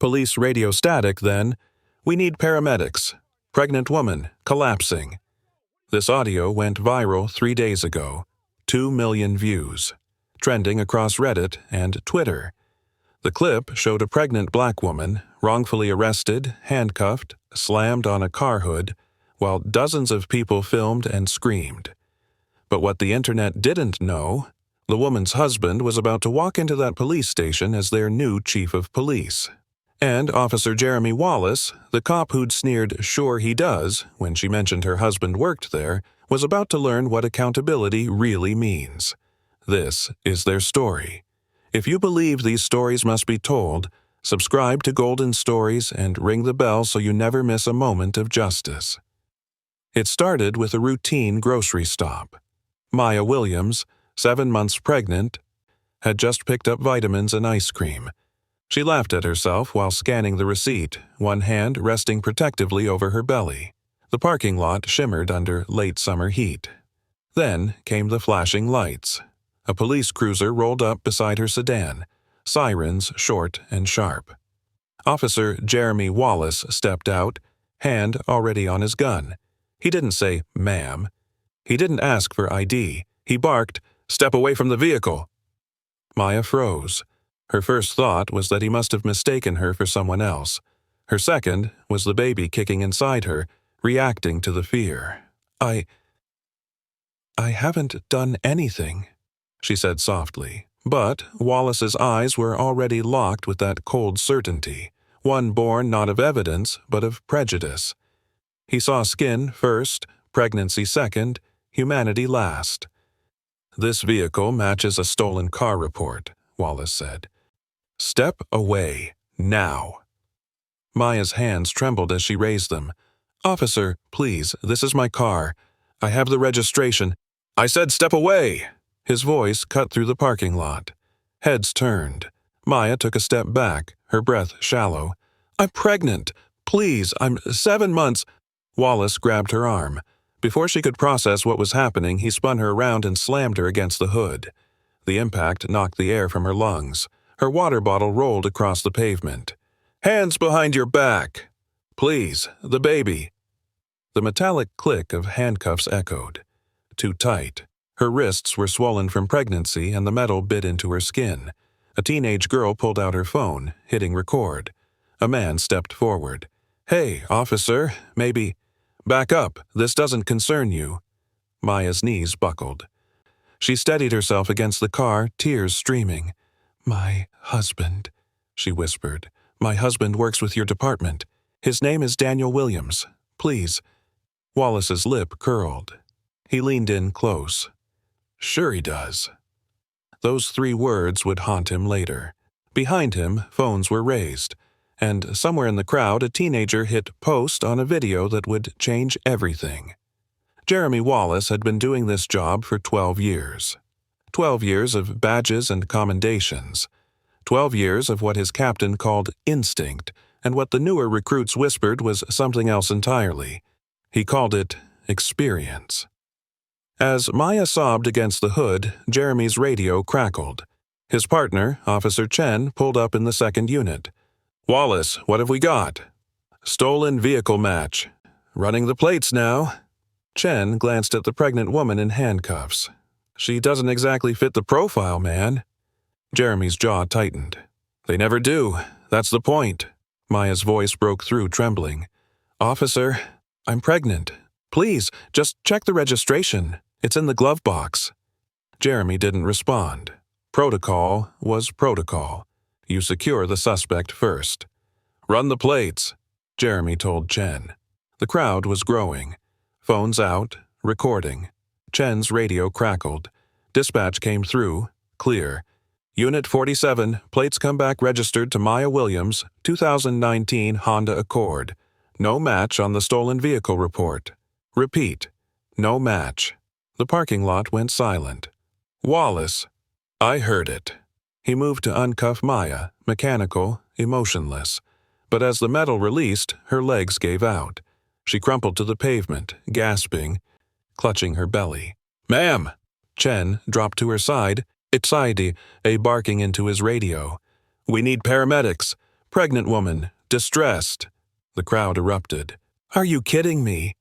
Police radio static then. We need paramedics. Pregnant woman, collapsing. This audio went viral 3 days ago. 2 million views. Trending across Reddit and Twitter. The clip showed a pregnant black woman, wrongfully arrested, handcuffed, slammed on a car hood, while dozens of people filmed and screamed. But what the internet didn't know, the woman's husband was about to walk into that police station as their new chief of police. And Officer Jeremy Wallace, the cop who'd sneered "sure he does" when she mentioned her husband worked there, was about to learn what accountability really means. This is their story. If you believe these stories must be told, subscribe to Golden Stories and ring the bell so you never miss a moment of justice. It started with a routine grocery stop. Maya Williams, 7 months pregnant, had just picked up vitamins and ice cream. She laughed at herself while scanning the receipt, one hand resting protectively over her belly. The parking lot shimmered under late summer heat. Then came the flashing lights. A police cruiser rolled up beside her sedan, sirens short and sharp. Officer Jeremy Wallace stepped out, hand already on his gun. He didn't say, "Ma'am." He didn't ask for ID. He barked, "Step away from the vehicle." Maya froze. Her first thought was that he must have mistaken her for someone else. Her second was the baby kicking inside her, reacting to the fear. I haven't done anything," she said softly. But Wallace's eyes were already locked with that cold certainty, one born not of evidence but of prejudice. He saw skin first, pregnancy second, humanity last. "This vehicle matches a stolen car report," Wallace said. "Step away, now." Maya's hands trembled as she raised them. "Officer, please, this is my car. I have the registration." "I said step away!" His voice cut through the parking lot. Heads turned. Maya took a step back, her breath shallow. "I'm pregnant. Please, I'm 7 months." Wallace grabbed her arm. Before she could process what was happening, he spun her around and slammed her against the hood. The impact knocked the air from her lungs. Her water bottle rolled across the pavement. "Hands behind your back!" "Please, the baby." The metallic click of handcuffs echoed. Too tight. Her wrists were swollen from pregnancy and the metal bit into her skin. A teenage girl pulled out her phone, hitting record. A man stepped forward. "Hey, officer, maybe—" "Back up, this doesn't concern you." Maya's knees buckled. She steadied herself against the car, tears streaming. "My husband," she whispered. "My husband works with your department. His name is Daniel Williams. Please." Wallace's lip curled. He leaned in close. "Sure he does." Those 3 words would haunt him later. Behind him, phones were raised. And somewhere in the crowd, a teenager hit post on a video that would change everything. Jeremy Wallace had been doing this job for 12 years. 12 years of badges and commendations. 12 years of what his captain called instinct, and what the newer recruits whispered was something else entirely. He called it experience. As Maya sobbed against the hood, Jeremy's radio crackled. His partner, Officer Chen, pulled up in the second unit. "Wallace, what have we got?" "Stolen vehicle match. Running the plates now." Chen glanced at the pregnant woman in handcuffs. "She doesn't exactly fit the profile, man." Jeremy's jaw tightened. "They never do. That's the point." Maya's voice broke through, trembling. "Officer, I'm pregnant. Please, just check the registration. It's in the glove box." Jeremy didn't respond. Protocol was protocol. You secure the suspect first. "Run the plates," Jeremy told Chen. The crowd was growing. Phones out, recording. Chen's radio crackled. Dispatch came through, clear. "Unit 47, plates come back registered to Maya Williams, 2019 Honda Accord. No match on the stolen vehicle report. Repeat, no match." The parking lot went silent. "Wallace." "I heard it." He moved to uncuff Maya, mechanical, emotionless. But as the metal released, her legs gave out. She crumpled to the pavement, gasping, clutching her belly. "Ma'am!" Chen dropped to her side, excited, barking into his radio. "We need paramedics. Pregnant woman, distressed. The crowd erupted. Are you kidding me?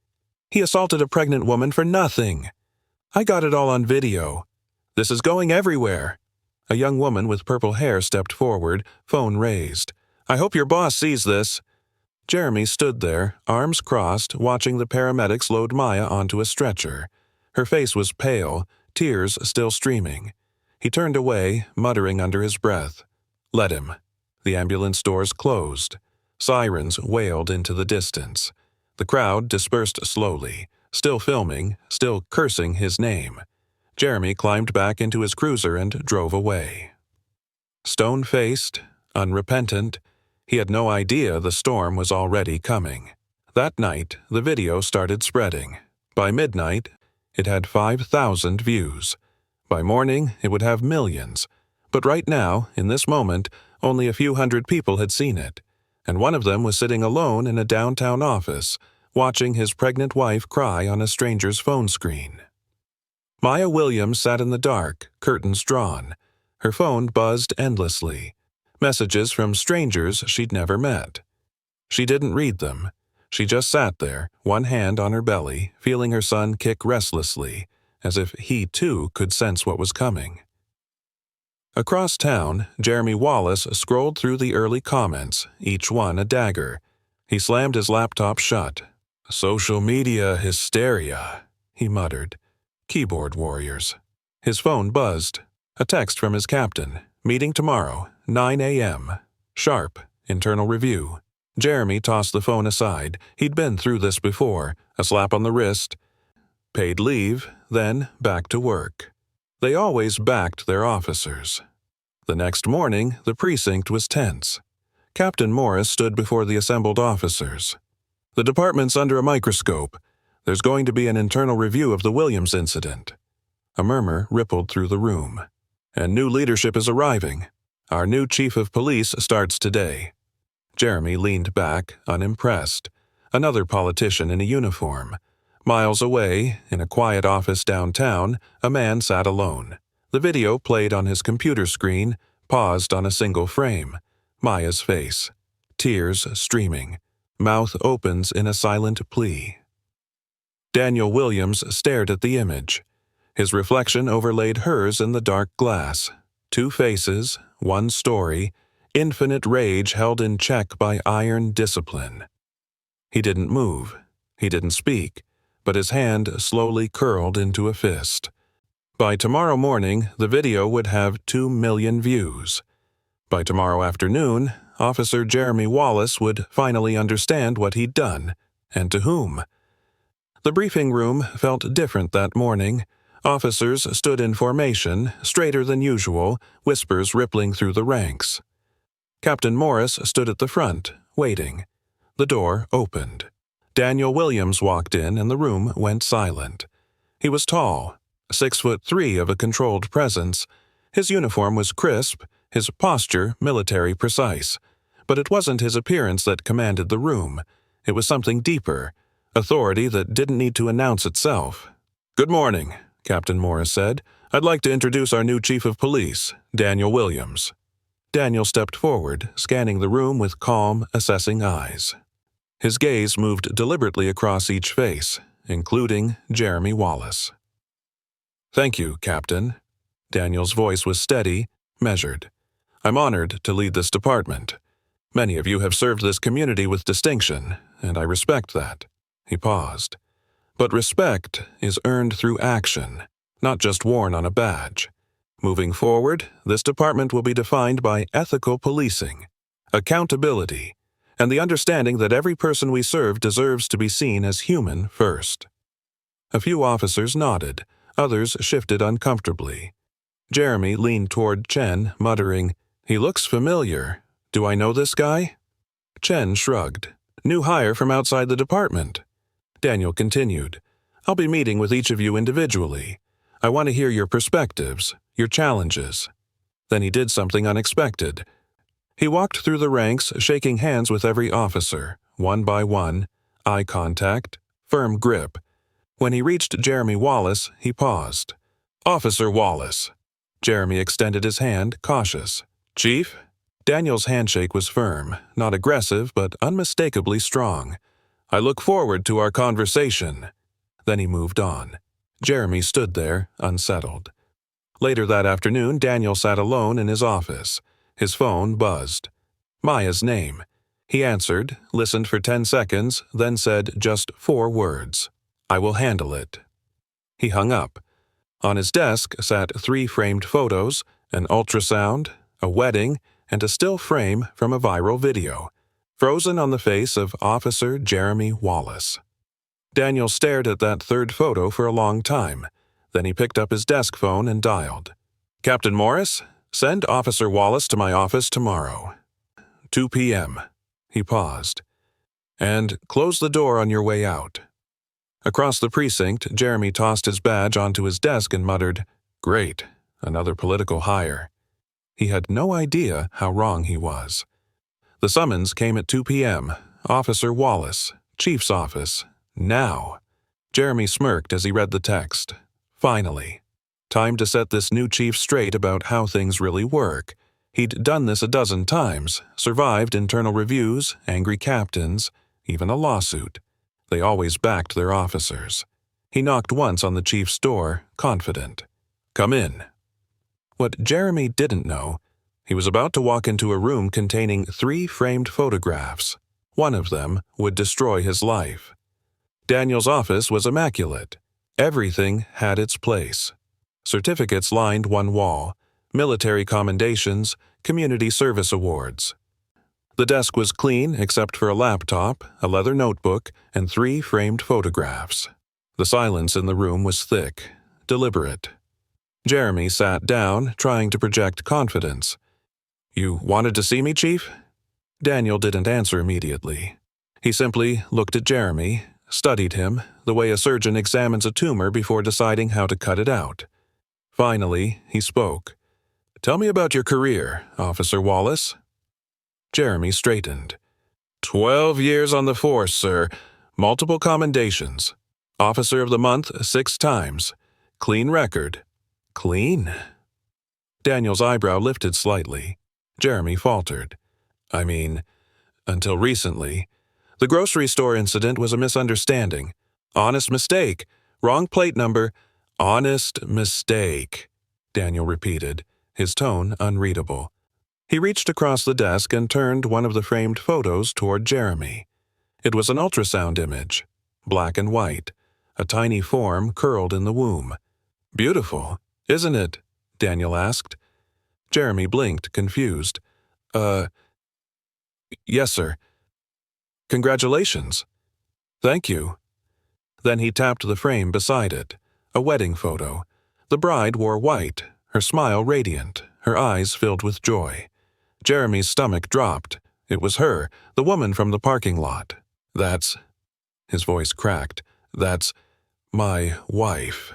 He assaulted a pregnant woman for nothing. I got it all on video. This is going everywhere. A young woman with purple hair stepped forward, phone raised. I hope your boss sees this. Jeremy stood there, arms crossed, watching the paramedics load Maya onto a stretcher. Her face was pale, tears still streaming. He turned away, muttering under his breath. Let him. The ambulance doors closed. Sirens wailed into the distance. The crowd dispersed slowly, still filming, still cursing his name. Jeremy climbed back into his cruiser and drove away. Stone-faced, unrepentant, he had no idea the storm was already coming. That night, the video started spreading. By midnight, it had 5,000 views. By morning, it would have millions. But right now, in this moment, only a few hundred people had seen it, and one of them was sitting alone in a downtown office, watching his pregnant wife cry on a stranger's phone screen. Maya Williams sat in the dark, curtains drawn. Her phone buzzed endlessly. Messages from strangers she'd never met. She didn't read them. She just sat there, one hand on her belly, feeling her son kick restlessly, as if he too could sense what was coming. Across town, Jeremy Wallace scrolled through the early comments, each one a dagger. He slammed his laptop shut. Social media hysteria, he muttered. Keyboard warriors. His phone buzzed. A text from his captain. Meeting tomorrow, 9 a.m. Sharp. Internal review. Jeremy tossed the phone aside. He'd been through this before. A slap on the wrist. Paid leave, then back to work. They always backed their officers. The next morning, the precinct was tense. Captain Morris stood before the assembled officers. The department's under a microscope. There's going to be an internal review of the Williams incident. A murmur rippled through the room. And new leadership is arriving. Our new chief of police starts today. Jeremy leaned back, unimpressed. Another politician in a uniform. Miles away, in a quiet office downtown, a man sat alone. The video played on his computer screen, paused on a single frame. Maya's face. Tears streaming. Mouth opens in a silent plea. Daniel Williams stared at the image. His reflection overlaid hers in the dark glass. Two faces, one story, infinite rage held in check by iron discipline. He didn't move. He didn't speak, but his hand slowly curled into a fist. By tomorrow morning, the video would have 2 million views. By tomorrow afternoon, Officer Jeremy Wallace would finally understand what he'd done, and to whom. The briefing room felt different that morning. Officers stood in formation, straighter than usual, whispers rippling through the ranks. Captain Morris stood at the front, waiting. The door opened. Daniel Williams walked in and the room went silent. He was tall, 6'3" of a controlled presence. His uniform was crisp, his posture military precise. But it wasn't his appearance that commanded the room. It was something deeper, authority that didn't need to announce itself. Good morning, Captain Morris said. I'd like to introduce our new chief of police, Daniel Williams. Daniel stepped forward, scanning the room with calm, assessing eyes. His gaze moved deliberately across each face, including Jeremy Wallace. Thank you, Captain. Daniel's voice was steady, measured. I'm honored to lead this department. Many of you have served this community with distinction, and I respect that. He paused. But respect is earned through action, not just worn on a badge. Moving forward, this department will be defined by ethical policing, accountability, and the understanding that every person we serve deserves to be seen as human first. A few officers nodded, others shifted uncomfortably. Jeremy leaned toward Chen, muttering, "He looks familiar. Do I know this guy?" Chen shrugged. "New hire from outside the department." Daniel continued, "I'll be meeting with each of you individually. I want to hear your perspectives, your challenges." Then he did something unexpected. He walked through the ranks, shaking hands with every officer, one by one, eye contact, firm grip. When he reached Jeremy Wallace, he paused. "Officer Wallace." Jeremy extended his hand, cautious. "Chief?" Daniel's handshake was firm, not aggressive, but unmistakably strong. "I look forward to our conversation." Then he moved on. Jeremy stood there, unsettled. Later that afternoon, Daniel sat alone in his office. His phone buzzed. Maya's name. He answered, listened for 10 seconds, then said just 4 words. "I will handle it." He hung up. On his desk sat 3 framed photos, an ultrasound, a wedding, and a still frame from a viral video, frozen on the face of Officer Jeremy Wallace. Daniel stared at that 3rd photo for a long time. Then he picked up his desk phone and dialed. "Captain Morris, send Officer Wallace to my office tomorrow. 2 p.m. He paused. "And close the door on your way out." Across the precinct, Jeremy tossed his badge onto his desk and muttered, "Great, another political hire." He had no idea how wrong he was. The summons came at 2 p.m. Officer Wallace, Chief's office. Now. Jeremy smirked as he read the text. Finally. Time to set this new chief straight about how things really work. He'd done this a dozen times, survived internal reviews, angry captains, even a lawsuit. They always backed their officers. He knocked once on the chief's door, confident. "Come in." What Jeremy didn't know, he was about to walk into a room containing 3 framed photographs. One of them would destroy his life. Daniel's office was immaculate. Everything had its place. Certificates lined one wall, military commendations, community service awards. The desk was clean except for a laptop, a leather notebook, and 3 framed photographs. The silence in the room was thick, deliberate. Jeremy sat down, trying to project confidence. "You wanted to see me, Chief?" Daniel didn't answer immediately. He simply looked at Jeremy, studied him, the way a surgeon examines a tumor before deciding how to cut it out. Finally, he spoke. "Tell me about your career, Officer Wallace." Jeremy straightened. 12 years on the force, sir. Multiple commendations. Officer of the Month 6 times. Clean record." "Clean?" Daniel's eyebrow lifted slightly. Jeremy faltered. "I mean, until recently. The grocery store incident was a misunderstanding. Honest mistake. Wrong plate number. Honest mistake," Daniel repeated, his tone unreadable. He reached across the desk and turned one of the framed photos toward Jeremy. It was an ultrasound image, black and white, a tiny form curled in the womb. "Beautiful, isn't it?" Daniel asked. Jeremy blinked, confused. Yes, sir." "Congratulations." "Thank you." Then he tapped the frame beside it, a wedding photo. The bride wore white, her smile radiant, her eyes filled with joy. Jeremy's stomach dropped. It was her, the woman from the parking lot. "That's—" His voice cracked. "That's my wife,"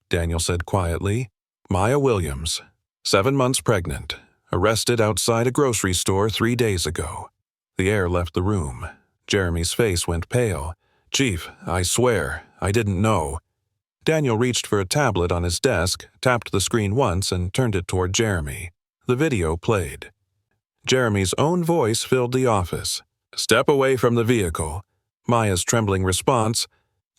Daniel said quietly. "Maya Williams, 7 months pregnant, arrested outside a grocery store 3 days ago." The air left the room. Jeremy's face went pale. "Chief, I swear, I didn't know." Daniel reached for a tablet on his desk, tapped the screen once, and turned it toward Jeremy. The video played. Jeremy's own voice filled the office. "Step away from the vehicle." Maya's trembling response,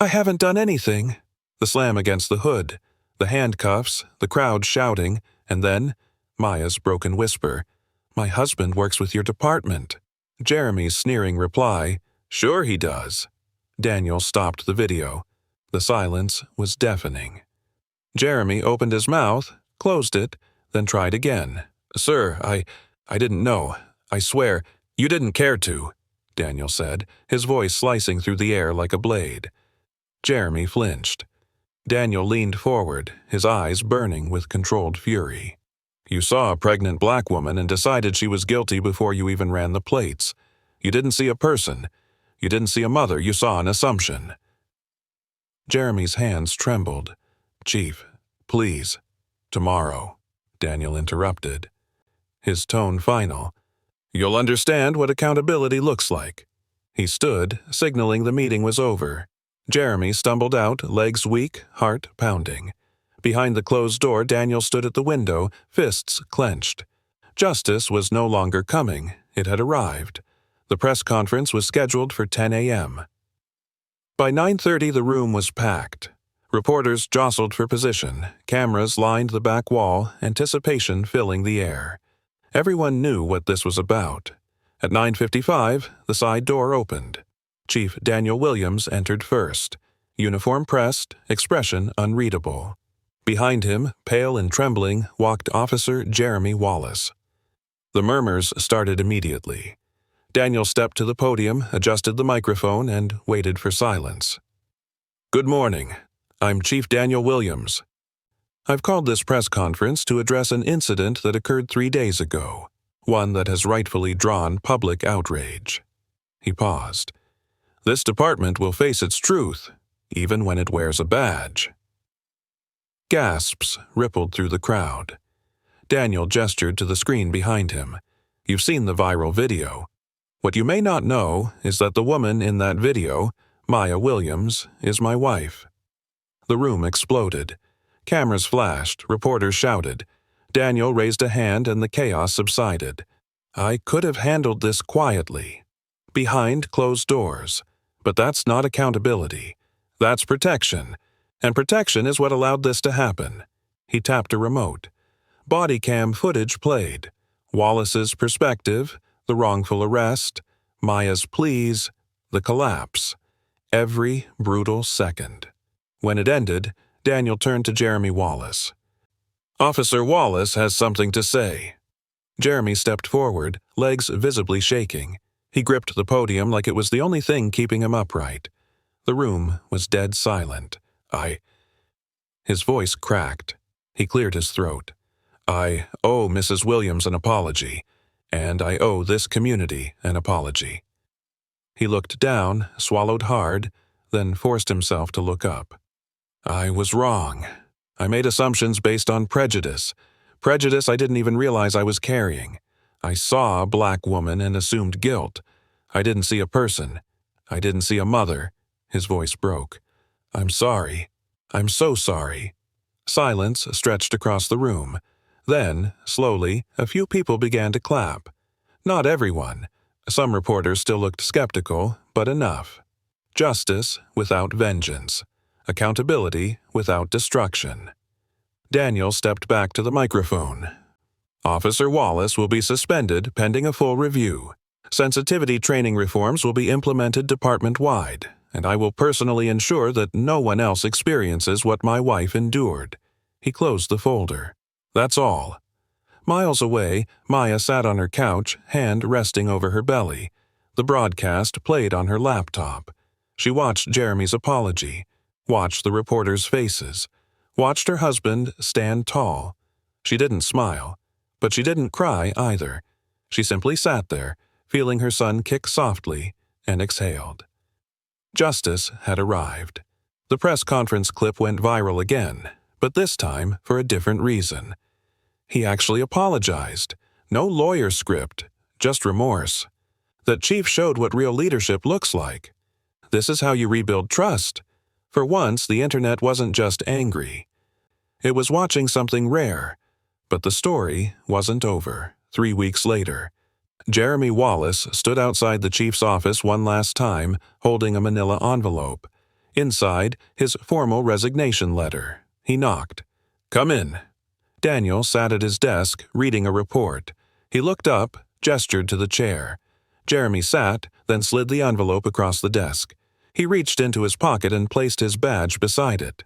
"I haven't done anything." The slam against the hood, the handcuffs, the crowd shouting, and then Maya's broken whisper, "My husband works with your department." Jeremy's sneering reply, "Sure he does." Daniel stopped the video. The silence was deafening. Jeremy opened his mouth, closed it, then tried again. "Sir, I didn't know. I swear, you didn't care to," Daniel said, his voice slicing through the air like a blade. Jeremy flinched. Daniel leaned forward, his eyes burning with controlled fury. "You saw a pregnant black woman and decided she was guilty before you even ran the plates. You didn't see a person. You didn't see a mother. You saw an assumption." Jeremy's hands trembled. "Chief, please. Tomorrow," Daniel interrupted. His tone final. "You'll understand what accountability looks like." He stood, signaling the meeting was over. Jeremy stumbled out, legs weak, heart pounding. Behind the closed door, Daniel stood at the window, fists clenched. Justice was no longer coming. It had arrived. The press conference was scheduled for 10 a.m. By 9:30, the room was packed. Reporters jostled for position, cameras lined the back wall, anticipation filling the air. Everyone knew what this was about. At 9:55, the side door opened. Chief Daniel Williams entered first, uniform pressed, expression unreadable. Behind him, pale and trembling, walked Officer Jeremy Wallace. The murmurs started immediately. Daniel stepped to the podium, adjusted the microphone, and waited for silence. "Good morning. I'm Chief Daniel Williams. I've called this press conference to address an incident that occurred 3 days ago, one that has rightfully drawn public outrage." He paused. "This department will face its truth, even when it wears a badge." Gasps rippled through the crowd. Daniel gestured to the screen behind him. "You've seen the viral video. What you may not know is that the woman in that video, Maya Williams, is my wife." The room exploded. Cameras flashed, reporters shouted. Daniel raised a hand and the chaos subsided. "I could have handled this quietly, behind closed doors. But that's not accountability. That's protection. And protection is what allowed this to happen." He tapped a remote. Body cam footage played. Wallace's perspective, the wrongful arrest, Maya's pleas, the collapse. Every brutal second. When it ended, Daniel turned to Jeremy Wallace. "Officer Wallace has something to say." Jeremy stepped forward, legs visibly shaking. He gripped the podium like it was the only thing keeping him upright. The room was dead silent. His voice cracked. He cleared his throat. "I owe Mrs. Williams an apology, and I owe this community an apology." He looked down, swallowed hard, then forced himself to look up. "I was wrong. I made assumptions based on prejudice. Prejudice I didn't even realize I was carrying. I saw a black woman and assumed guilt. I didn't see a person. I didn't see a mother." His voice broke. "I'm sorry. I'm so sorry." Silence stretched across the room. Then, slowly, a few people began to clap. Not everyone. Some reporters still looked skeptical, but enough. Justice without vengeance. Accountability without destruction. Daniel stepped back to the microphone. "Officer Wallace will be suspended pending a full review. Sensitivity training reforms will be implemented department-wide, and I will personally ensure that no one else experiences what my wife endured." He closed the folder. "That's all." Miles away, Maya sat on her couch, hand resting over her belly. The broadcast played on her laptop. She watched Jeremy's apology, watched the reporters' faces, watched her husband stand tall. She didn't smile, but she didn't cry either. She simply sat there, feeling her son kick softly, and exhaled. Justice had arrived. The press conference clip went viral again, but this time for a different reason. He actually apologized. No lawyer script, just remorse. That chief showed what real leadership looks like. This is how you rebuild trust. For once, the internet wasn't just angry. It was watching something rare. But the story wasn't over. 3 weeks later, Jeremy Wallace stood outside the chief's office one last time, holding a manila envelope. Inside, his formal resignation letter. He knocked. "Come in." Daniel sat at his desk, reading a report. He looked up, gestured to the chair. Jeremy sat, then slid the envelope across the desk. He reached into his pocket and placed his badge beside it.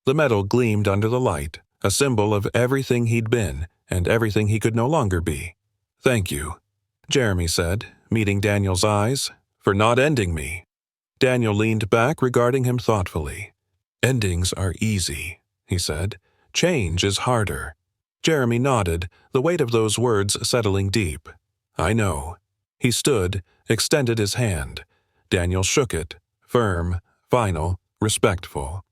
The metal gleamed under the light, a symbol of everything he'd been and everything he could no longer be. "Thank you," Jeremy said, meeting Daniel's eyes, "for not ending me." Daniel leaned back, regarding him thoughtfully. "Endings are easy," he said. "Change is harder." Jeremy nodded, the weight of those words settling deep. "I know." He stood, extended his hand. Daniel shook it, firm, final, respectful.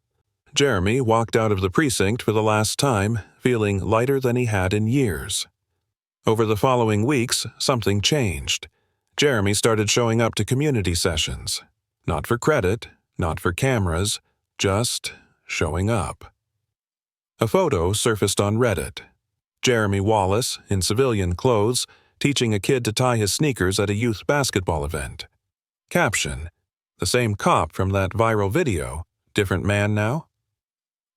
Jeremy walked out of the precinct for the last time, feeling lighter than he had in years. Over the following weeks, something changed. Jeremy started showing up to community sessions. Not for credit, not for cameras, just showing up. A photo surfaced on Reddit. Jeremy Wallace, in civilian clothes, teaching a kid to tie his sneakers at a youth basketball event. Caption: the same cop from that viral video, different man now?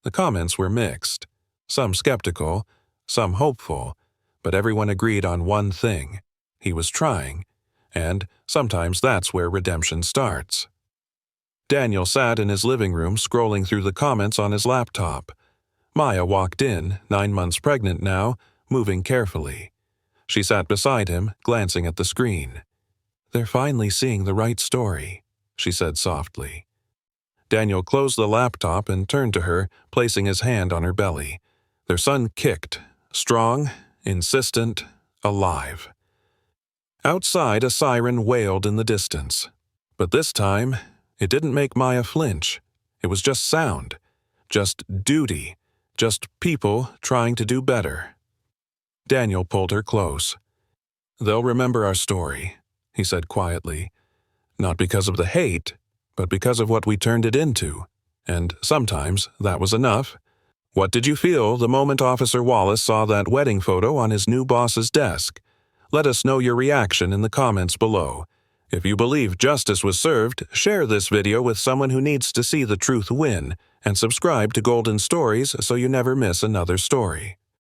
The comments were mixed. Some skeptical, some hopeful, but everyone agreed on one thing: he was trying, and sometimes that's where redemption starts. Daniel sat in his living room scrolling through the comments on his laptop. Maya walked in, 9 months pregnant now, moving carefully. She sat beside him, glancing at the screen. "They're finally seeing the right story," she said softly. Daniel closed the laptop and turned to her, placing his hand on her belly. Their son kicked, strong, insistent, alive. Outside, a siren wailed in the distance. But this time, it didn't make Maya flinch. It was just sound, just duty, just people trying to do better. Daniel pulled her close. "They'll remember our story," he said quietly. "Not because of the hate, but because of what we turned it into. And sometimes that was enough." What did you feel the moment Officer Wallace saw that wedding photo on his new boss's desk? Let us know your reaction in the comments below. If you believe justice was served, share this video with someone who needs to see the truth win, and subscribe to Golden Stories so you never miss another story.